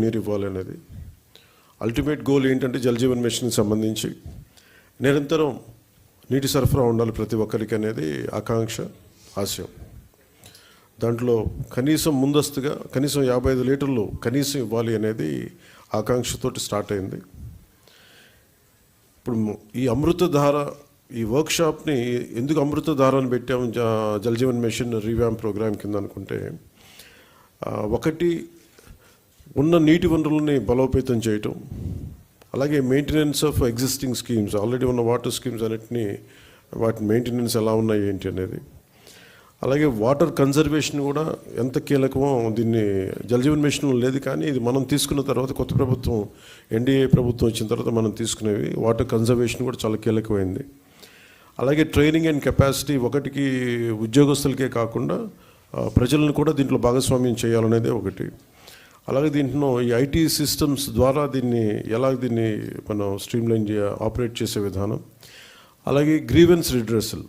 నీరు ఇవ్వాలనేది ultimate goal ఏంటంటే జల్ జీవన్ మిషన్కి సంబంధించి నిరంతరం నీటి సరఫరా ఉండాలి ప్రతి ఒక్కరికి అనేది ఆకాంక్ష, ఆశయం. దాంట్లో కనీసం ముందస్తుగా కనీసం 55 లీటర్లు కనీసం ఇవ్వాలి అనేది ఆకాంక్షతోటి స్టార్ట్ అయింది. ఇప్పుడు ఈ అమృతధార ఈ వర్క్షాప్ని ఎందుకు అమృతధార అని పెట్టాము Jal Jeevan mission revamp program కింద అనుకుంటే, ఒకటి ఉన్న నీటి వనరులని బలోపేతం చేయటం, అలాగే maintenance of existing schemes, already ఉన్న వాటర్ స్కీమ్స్ అన్నిటినీ వాటి మెయింటెనెన్స్ ఎలా ఉన్నాయి ఏంటి అనేది, అలాగే వాటర్ కన్జర్వేషన్ కూడా ఎంత కీలకమో దీన్ని జల్ జీవన్ మిషన్లో లేదు, కానీ ఇది మనం తీసుకున్న తర్వాత కొత్త ప్రభుత్వం ఎన్డీఏ ప్రభుత్వం వచ్చిన తర్వాత మనం తీసుకునేవి వాటర్ కన్జర్వేషన్ కూడా చాలా కీలకమైంది. అలాగే ట్రైనింగ్ అండ్ కెపాసిటీ ఒకటికి ఉద్యోగస్తులకే కాకుండా ప్రజలను కూడా దీంట్లో భాగస్వామ్యం చేయాలనేదే ఒకటి. అలాగే దీంట్లో ఈ ఐటీ సిస్టమ్స్ ద్వారా దీన్ని మనం స్ట్రీమ్లైన్ ఆపరేట్ చేసే విధానం, అలాగే గ్రీవెన్స్ రిడ్రెసల్,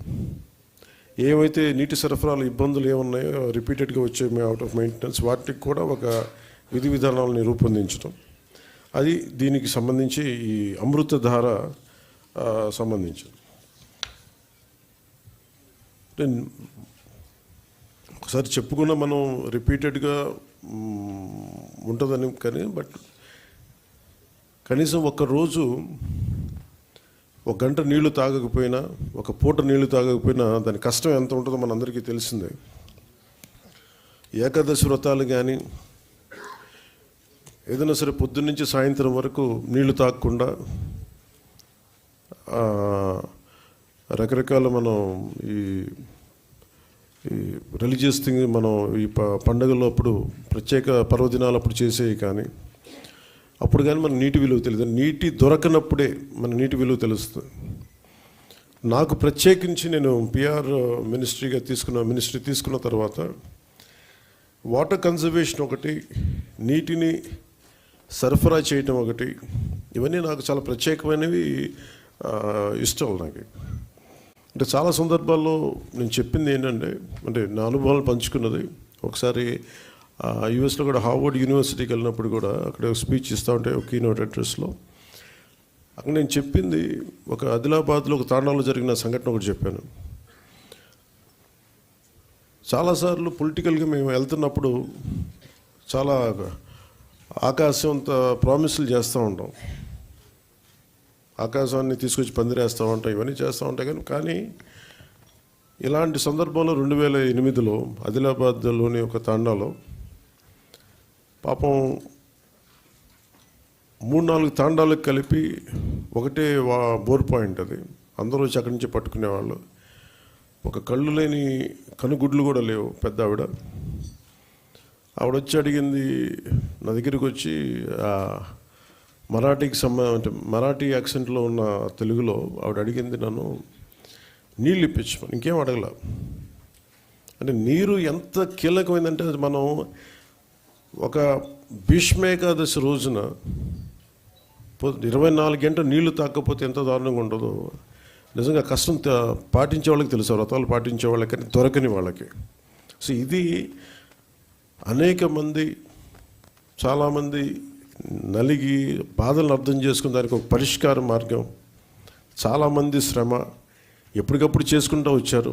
ఏమైతే నీటి సరఫరాలు ఇబ్బందులు ఏమున్నాయో రిపీటెడ్గా వచ్చే అవుట్ ఆఫ్ మెయింటెనెన్స్ వాటికి కూడా ఒక విధి విధానాలని రూపొందించడం, అది దీనికి సంబంధించి ఈ అమృతధార సంబంధించి ఒకసారి చెప్పుకున్న మనం రిపీటెడ్గా ఉంటుందని, కానీ కనీసం ఒక్కరోజు 1 గంట నీళ్లు తాగకపోయినా, 1 పూట నీళ్లు తాగకపోయినా దాని కష్టం ఎంత ఉంటుందో మనందరికీ తెలిసిందే. ఏకాదశి వ్రతాలు కానీ ఏదైనా సరే పొద్దున్నుంచి సాయంత్రం వరకు నీళ్లు తాగకుండా రకరకాల మనం ఈ రిలీజియస్ థింగ్ మనం ఈ పండుగల్లో అప్పుడు ప్రత్యేక పర్వదినాలు అప్పుడు చేసేవి, కానీ అప్పుడు కానీ మన నీటి విలువ తెలియదు. నీటి దొరకనప్పుడే మన నీటి విలువ తెలుస్తుంది. నాకు ప్రత్యేకించి నేను పిఆర్ మినిస్ట్రీ తీసుకున్న తర్వాత వాటర్ కన్జర్వేషన్ ఒకటి, నీటిని సరఫరా చేయటం ఒకటి, ఇవన్నీ నాకు చాలా ప్రత్యేకమైనవి, ఇష్టం నాకు. అంటే చాలా సందర్భాల్లో నేను చెప్పింది ఏంటంటే, అంటే నా అనుభవాలు పంచుకున్నది. ఒకసారి యూఎస్లో కూడా హార్వర్డ్ యూనివర్సిటీకి వెళ్ళినప్పుడు కూడా అక్కడ స్పీచ్ ఇస్తూ ఉంటే ఒక కీనోట్ అడ్రస్లో అక్కడ నేను చెప్పింది, ఒక ఆదిలాబాద్లో ఒక తాండాలో జరిగిన సంఘటన ఒకటి చెప్పాను. చాలాసార్లు పొలిటికల్గా మేము వెళ్తున్నప్పుడు చాలా ఆకాశం అంత ప్రామిసులు చేస్తూ ఉంటాం, ఆకాశాన్ని తీసుకొచ్చి పందిరేస్తూ ఉంటాం, ఇవన్నీ చేస్తూ ఉంటాయి. కానీ ఇలాంటి సందర్భంలో 2008లో ఆదిలాబాద్లోని ఒక తాండాలో పాపం 3-4 తాండాలకు కలిపి ఒకటే బోర్ పాయింట్, అది అందరూ వచ్చి అక్కడి నుంచి పట్టుకునేవాళ్ళు. ఒక కళ్ళు లేని కనుగుడ్లు కూడా లేవు. పెద్ద ఆవిడ వచ్చి అడిగింది, నా దగ్గరికి వచ్చి అంటే మరాఠీ యాక్సెంట్లో ఉన్న తెలుగులో ఆవిడ అడిగింది నన్ను నీళ్ళు ఇప్పించమని, ఇంకేం అడగల. అంటే నీరు ఎంత కీలకమైందంటే, మనం ఒక భీష్మేకాదశి రోజున 24 గంటలు నీళ్లు తాగకపోతే ఎంత దారుణంగా ఉంటుందో నిజంగా కష్టం పాటించే వాళ్ళకి తెలుసు, వ్రతాలు పాటించే వాళ్ళకి, కానీ దొరకని వాళ్ళకి. సో ఇది అనేక మంది, చాలామంది నలిగి బాధలను అర్థం చేసుకుని దానికి ఒక పరిష్కార మార్గం, చాలామంది శ్రమ ఎప్పటికప్పుడు చేసుకుంటూ వచ్చారు.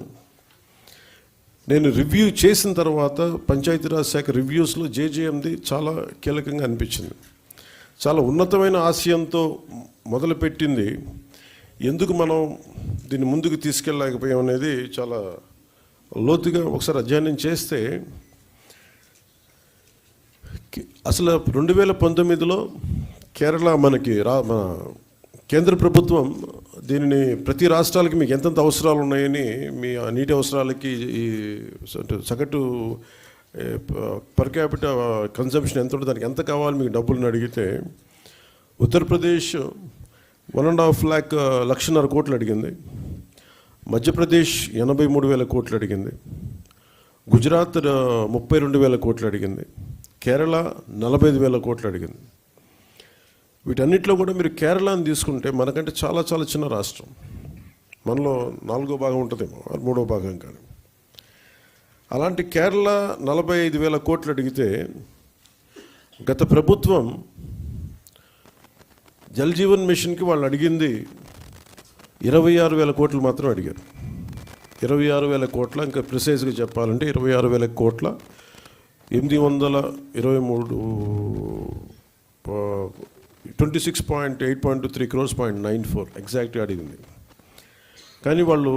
నేను రివ్యూ చేసిన తర్వాత పంచాయతీరాజ్ శాఖ రివ్యూస్లో జేజేఎంది చాలా కీలకంగా అనిపించింది. చాలా ఉన్నతమైన ఆశయంతో మొదలుపెట్టింది, ఎందుకు మనం దీన్ని ముందుకు తీసుకెళ్ళలేకపోయాం అనేది చాలా లోతుగా ఒకసారి అధ్యయనం చేస్తే, అసలు 2019లో కేరళ మన కేంద్ర ప్రభుత్వం దీనిని ప్రతి రాష్ట్రాలకి మీకు ఎంతెంత అవసరాలు ఉన్నాయని, మీ నీటి అవసరాలకి ఈ సగటు పర్ క్యాపిటల్ కన్జంప్షన్ ఎంత ఉంటుంది, దానికి ఎంత కావాలి మీకు డబ్బులను అడిగితే, ఉత్తరప్రదేశ్ 1.5 లక్షన్నర కోట్లు అడిగింది, మధ్యప్రదేశ్ 83,000 కోట్లు అడిగింది, గుజరాత్ 32,000 కోట్లు అడిగింది, కేరళ 45,000 కోట్లు అడిగింది. వీటన్నిటిలో కూడా మీరు కేరళని తీసుకుంటే మనకంటే చాలా చాలా చిన్న రాష్ట్రం, మనలో 4వ భాగం ఉంటుందేమో, 3వ భాగం కానీ. అలాంటి కేరళ 45,000 కోట్లు అడిగితే గత ప్రభుత్వం జల్ జీవన్ మిషన్కి వాళ్ళు అడిగింది 26,000 కోట్లు మాత్రం అడిగారు. 26,000 కోట్ల, ఇంకా ప్రిసైజ్గా చెప్పాలంటే 26,000 కోట్ల 823 26.8.23 crores 0.94 ఎగ్జాక్ట్గా అడిగింది. కానీ వాళ్ళు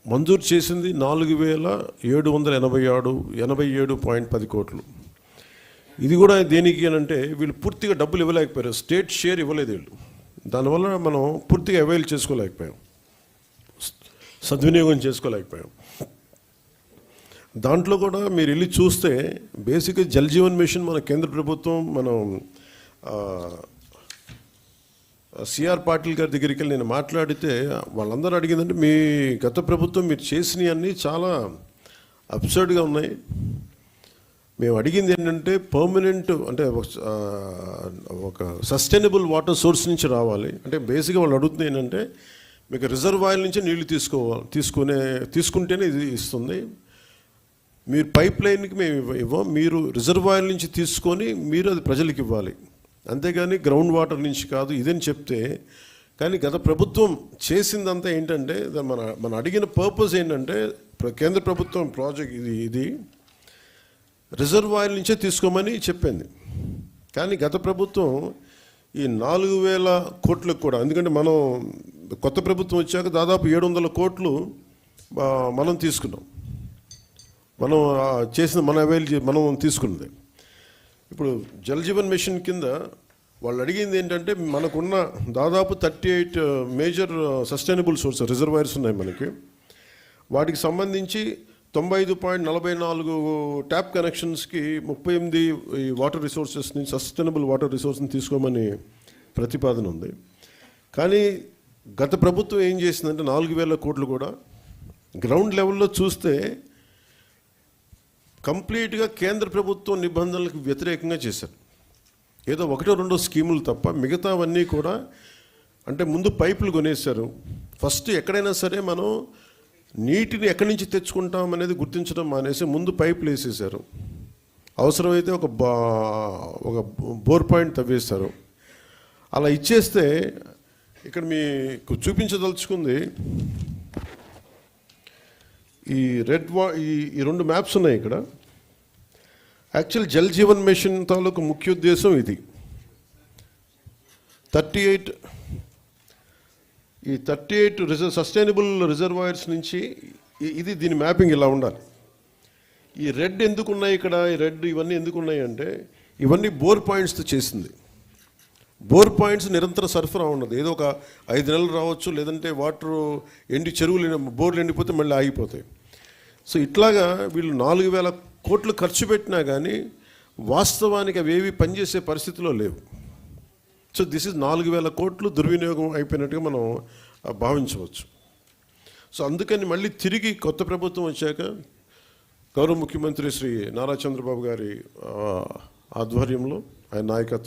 మంజూరు చేసింది 4,787.10 కోట్లు. ఇది కూడా దేనికి అని అంటే వీళ్ళు పూర్తిగా డబ్బులు ఇవ్వలేకపోయారు, స్టేట్ షేర్ ఇవ్వలేదు వీళ్ళు. దానివల్ల మనం పూర్తిగా అవైల్ చేసుకోలేకపోయాం, సద్వినియోగం చేసుకోలేకపోయాం. దాంట్లో కూడా మీరు వెళ్ళి చూస్తే బేసిక్గా జల్ జీవన్ మిషన్ మన కేంద్ర ప్రభుత్వం, మనం సిఆర్ పాటిల్ గారి దగ్గరికి వెళ్ళి నేను మాట్లాడితే వాళ్ళందరూ అడిగిందంటే మీ గత ప్రభుత్వం మీరు చేసినవి అన్నీ చాలా అబ్సర్డ్గా ఉన్నాయి. మేము అడిగింది ఏంటంటే పర్మనెంట్, అంటే ఒక సస్టైనబుల్ వాటర్ సోర్స్ నుంచి రావాలి. అంటే బేసిక్గా వాళ్ళు అడుగుతుంది ఏంటంటే మీకు రిజర్వాయర్ నుంచి నీళ్లు తీసుకుంటేనే ఇది ఇస్తుంది. మీరు పైప్ లైన్కి మేము ఇవ్వం, మీరు రిజర్వాయర్ నుంచి తీసుకొని మీరు అది ప్రజలకు ఇవ్వాలి, అంతేగాని గ్రౌండ్ వాటర్ నుంచి కాదు ఇదని చెప్తే. కానీ గత ప్రభుత్వం చేసిందంతా ఏంటంటే మన అడిగిన పర్పస్ ఏంటంటే కేంద్ర ప్రభుత్వం ప్రాజెక్ట్ ఇది రిజర్వాయర్ నుంచే తీసుకోమని చెప్పింది. కానీ గత ప్రభుత్వం ఈ 4,000 కోట్లకు కూడా, ఎందుకంటే మనం కొత్త ప్రభుత్వం వచ్చాక దాదాపు 700 కోట్లు మనం తీసుకున్నాం, మనం చేసిన మనం తీసుకున్నది. ఇప్పుడు జల్ జీవన్ మిషన్ కింద వాళ్ళు అడిగింది ఏంటంటే మనకున్న దాదాపు 38 మేజర్ సస్టైనబుల్ సోర్స్ రిజర్వాయర్స్ ఉన్నాయి మనకి. వాటికి సంబంధించి 95.44 ట్యాప్ కనెక్షన్స్కి 38 వాటర్ రిసోర్సెస్ నుంచి సస్టైనబుల్ వాటర్ రిసోర్స్ని తీసుకోమని ప్రతిపాదన ఉంది. కానీ గత ప్రభుత్వం ఏం చేసిందంటే 4,000 కోట్లు కూడా గ్రౌండ్ లెవెల్లో చూస్తే కంప్లీట్గా కేంద్ర ప్రభుత్వం నిబంధనలకు వ్యతిరేకంగా చేశారు. ఏదో 1-2 స్కీములు తప్ప మిగతావన్నీ కూడా, అంటే ముందు పైపులు కొనేశారు. ఫస్ట్ ఎక్కడైనా సరే మనం నీటిని ఎక్కడి నుంచి తెచ్చుకుంటాం అనేది గుర్తించడం మానేసి ముందు పైపులు వేసేసారు. అవసరమైతే ఒక బోర్ పాయింట్ తవ్వేస్తారు. అలా ఇచ్చేస్తే ఇక్కడ మీకు చూపించదలుచుకుంది ఈ ఈ 2 మ్యాప్స్ ఉన్నాయి ఇక్కడ. యాక్చువల్ జల్ జీవన్ మిషన్ తాలూకు ముఖ్య ఉద్దేశం ఇది. 38 సస్టైనబుల్ రిజర్వాయర్స్ నుంచి ఇది దీని మ్యాపింగ్ ఇలా ఉండాలి. ఈ రెడ్ ఎందుకు ఉన్నాయి ఇక్కడ, ఈ రెడ్ ఇవన్నీ ఎందుకు ఉన్నాయి అంటే ఇవన్నీ బోర్ పాయింట్స్తో చేసింది. బోర్ పాయింట్స్ నిరంతర సరఫరా ఉన్నది, ఏదో ఒక 5 నెలలు రావచ్చు, లేదంటే వాటర్ చెరువులు బోర్లు ఎండిపోతే మళ్ళీ ఆగిపోతాయి. సో ఇట్లాగా వీళ్ళు 4,000 కోట్లు ఖర్చు పెట్టినా కానీ వాస్తవానికి అవి ఏవి పనిచేసే పరిస్థితిలో లేవు. సో దిస్ ఇస్ 4,000 కోట్లు దుర్వినియోగం అయిపోయినట్టుగా మనం భావించవచ్చు. సో అందుకని మళ్ళీ తిరిగి కొత్త ప్రభుత్వం వచ్చాక గౌరవ ముఖ్యమంత్రి శ్రీ నారా చంద్రబాబు గారి ఆధ్వర్యంలో, ఆయన నాయకత్వం